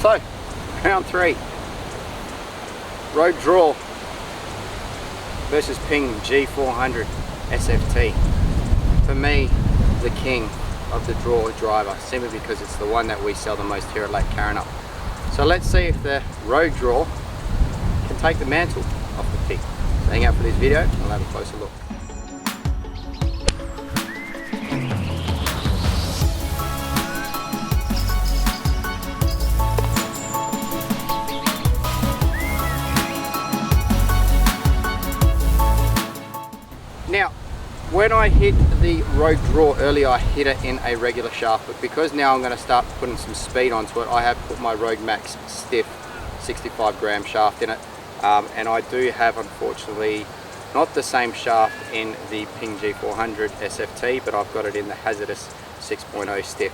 So, round 3. Road Draw versus Ping G400 SFT. For me, the king of the draw driver, simply because it's the one that we sell the most here at Lake Karrinyup. So let's see if the Road Draw can take the mantle off the Ping. So hang out for this video and we'll have a closer look. Now, when I hit the Road Draw earlier, I hit it in a regular shaft, but because now I'm going to start putting some speed onto it, I have put my Road Max stiff 65 gram shaft in it, and I do have, unfortunately, not the same shaft in the Ping G400 SFT, but I've got it in the Hazardous 6.0 stiff.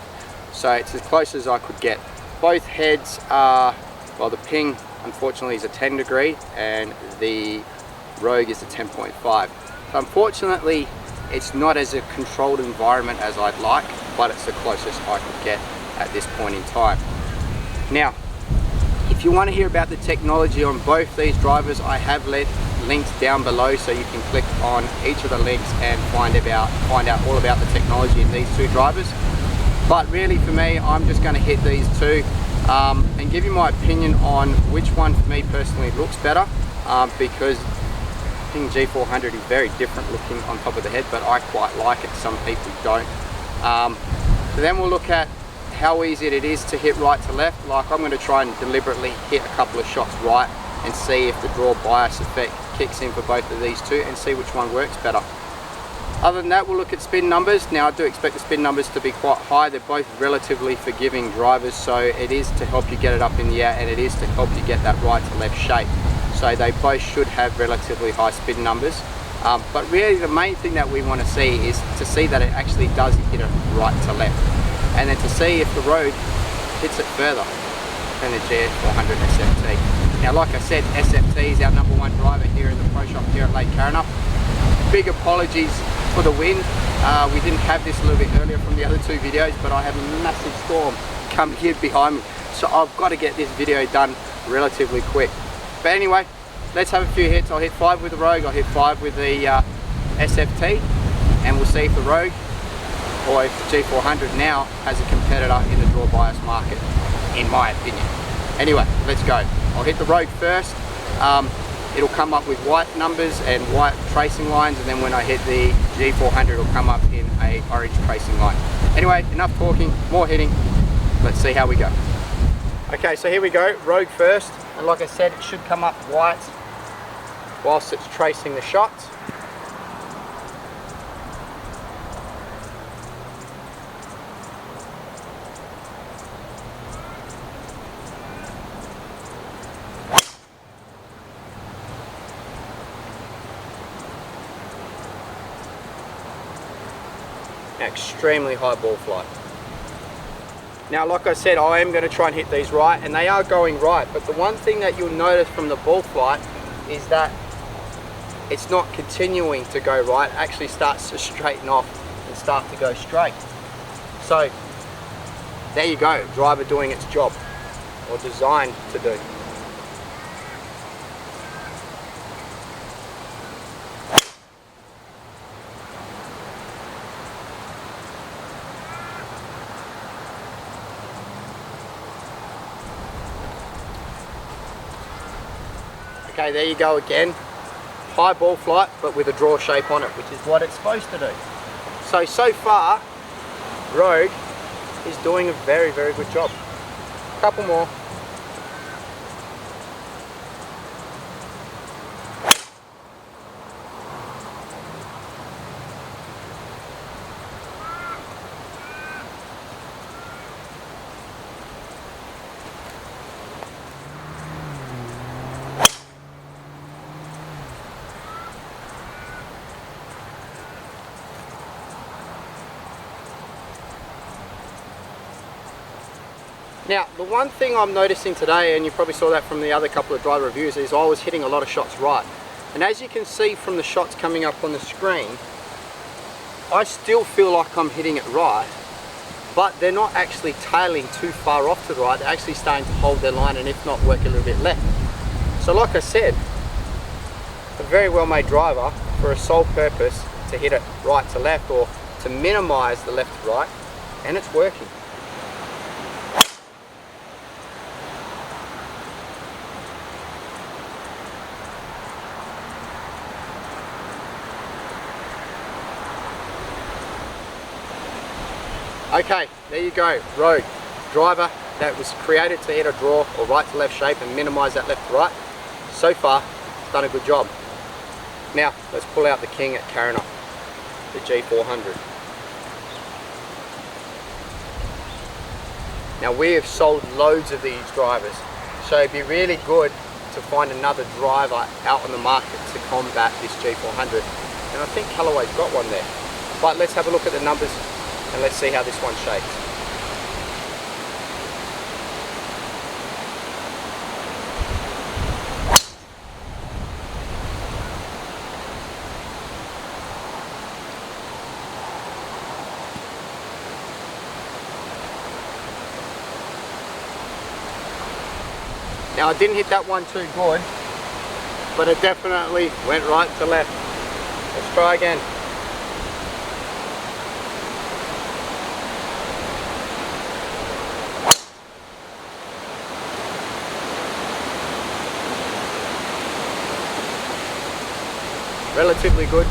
So it's as close as I could get. Both heads are, well, the Ping unfortunately is a 10 degree and the Rogue is a 10.5. So unfortunately, it's not as a controlled environment as I'd like, but it's the closest I could get at this point in time. Now, if you want to hear about the technology on both these drivers, I have left links down below, so you can click on each of the links and find out all about the technology in these two drivers. But really, for me, I'm just going to hit these two and give you my opinion on which one for me personally looks better, because Ping G400 is very different looking on top of the head, but I quite like it. Some people don't. So then we'll look at how easy it is to hit right to left. Like, I'm going to try and deliberately hit a couple of shots right and see if the draw bias effect kicks in for both of these two and see which one works better. Other than that, we'll look at spin numbers. Now, I do expect the spin numbers to be quite high. They're both relatively forgiving drivers, so it is to help you get it up in the air, and it is to help you get that right to left shape. So they both should have relatively high spin numbers. But really the main thing that we want to see is to see that it actually does hit it right to left. And then to see if the Road hits it further than the G400 SFT. Now, like I said, SFT is our #1 driver here in the Pro Shop here at Lake Karrinyup. Big apologies for the wind. We didn't have this a little bit earlier from the other two videos, but I had a massive storm come here behind me. So I've got to get this video done relatively quick. But anyway, let's have a few hits. I'll hit 5 with the Rogue, I'll hit 5 with the SFT, and we'll see if the Rogue or if the G400 now has a competitor in the draw bias market, in my opinion. Anyway, let's go. I'll hit the Rogue first. It'll come up with white numbers and white tracing lines, and then when I hit the G400, it'll come up in a orange tracing line. Anyway, enough talking, more hitting. Let's see how we go. Okay, so here we go, Rogue first. And like I said, it should come up white whilst it's tracing the shots. Extremely high ball flight. Now, like I said, I am going to try and hit these right, and they are going right, but the one thing that you'll notice from the ball flight is that it's not continuing to go right. It actually starts to straighten off and start to go straight. So there you go, driver doing its job, or designed to do. Okay, there you go again. High ball flight, but with a draw shape on it, which is what it's supposed to do. So far, Rogue is doing a very, very good job. A couple more. Now, the one thing I'm noticing today, and you probably saw that from the other couple of driver reviews, is I was hitting a lot of shots right. And as you can see from the shots coming up on the screen, I still feel like I'm hitting it right, but they're not actually tailing too far off to the right. They're actually starting to hold their line, and if not, work a little bit left. So like I said, a very well made driver for a sole purpose to hit it right to left, or to minimize the left to right, and it's working. Okay, there you go, road driver that was created to hit a draw or right to left shape and minimize that left to right. So far, it's done a good job. Now, let's pull out the king at Carina, the G400. Now, we have sold loads of these drivers, so it'd be really good to find another driver out on the market to combat this G400. And I think Callaway's got one there. But let's have a look at the numbers and let's see how this one shapes. Now, I didn't hit that one too good, but it definitely went right to left. Let's try again. Relatively good.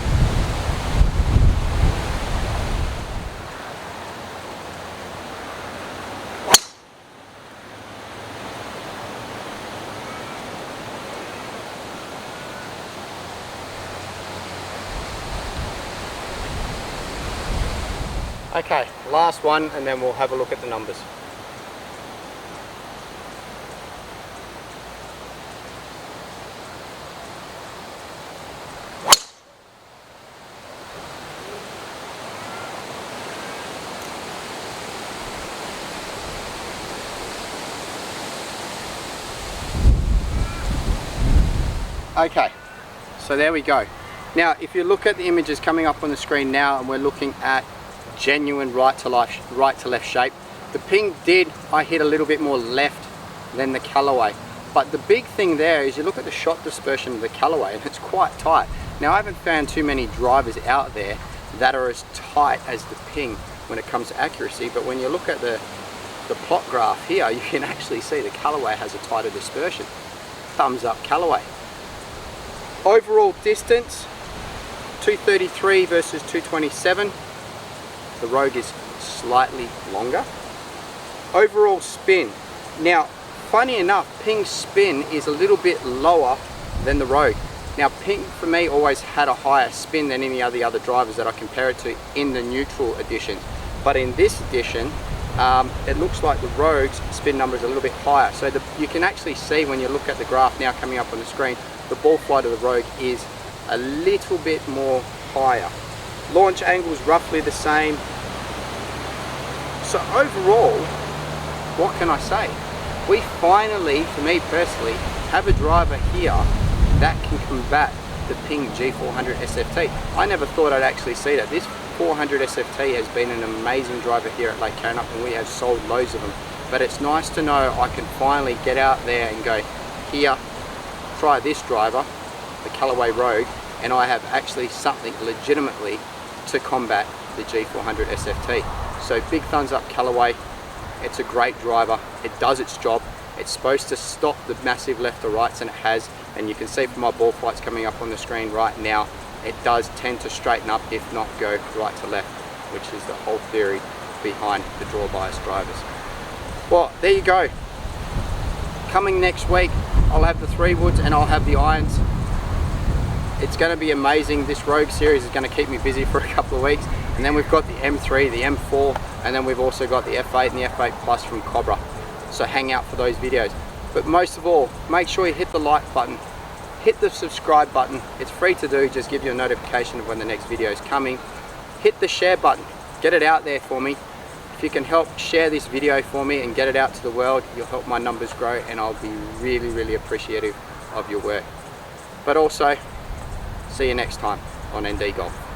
Okay, last one, and then we'll have a look at the numbers. Okay, so there we go. Now, if you look at the images coming up on the screen now, and we're looking at genuine right to left shape, the Ping I hit a little bit more left than the Callaway. But the big thing there is you look at the shot dispersion of the Callaway, and it's quite tight. Now, I haven't found too many drivers out there that are as tight as the Ping when it comes to accuracy, but when you look at the plot graph here, you can actually see the Callaway has a tighter dispersion. Thumbs up Callaway. Overall distance, 233 versus 227. The Rogue is slightly longer. Overall spin. Now, funny enough, Ping's spin is a little bit lower than the Rogue. Now, Ping for me always had a higher spin than any of the other drivers that I compare it to in the neutral edition. But in this edition, it looks like the Rogue's spin number is a little bit higher. So you can actually see when you look at the graph now coming up on the screen, the ball flight of the Rogue is a little bit more higher. Launch angle is roughly the same. So overall, what can I say? We finally, for me personally, have a driver here that can combat the Ping G400 SFT. I never thought I'd actually see that. This 400 SFT has been an amazing driver here at Lake Carina, and we have sold loads of them. But it's nice to know I can finally get out there and go, here, try this driver, the Callaway Rogue, and I have actually something legitimately to combat the G400 SFT. So big thumbs up Callaway. It's a great driver. It does its job. It's supposed to stop the massive left to rights, and it has. And you can see from my ball flights coming up on the screen right now, it does tend to straighten up, if not go right to left, which is the whole theory behind the draw bias drivers. Well, there you go. Coming next week, I'll have the 3 woods and I'll have the irons. It's going to be amazing. This Rogue series is going to keep me busy for a couple of weeks. And then we've got the M3, the M4, and then we've also got the F8 and the F8 Plus from Cobra. So hang out for those videos. But most of all, make sure you hit the like button, hit the subscribe button. It's free to do, just give you a notification of when the next video is coming. Hit the share button, get it out there for me. If you can help share this video for me and get it out to the world, you'll help my numbers grow, and I'll be really, really appreciative of your work. But also, see you next time on ND Golf.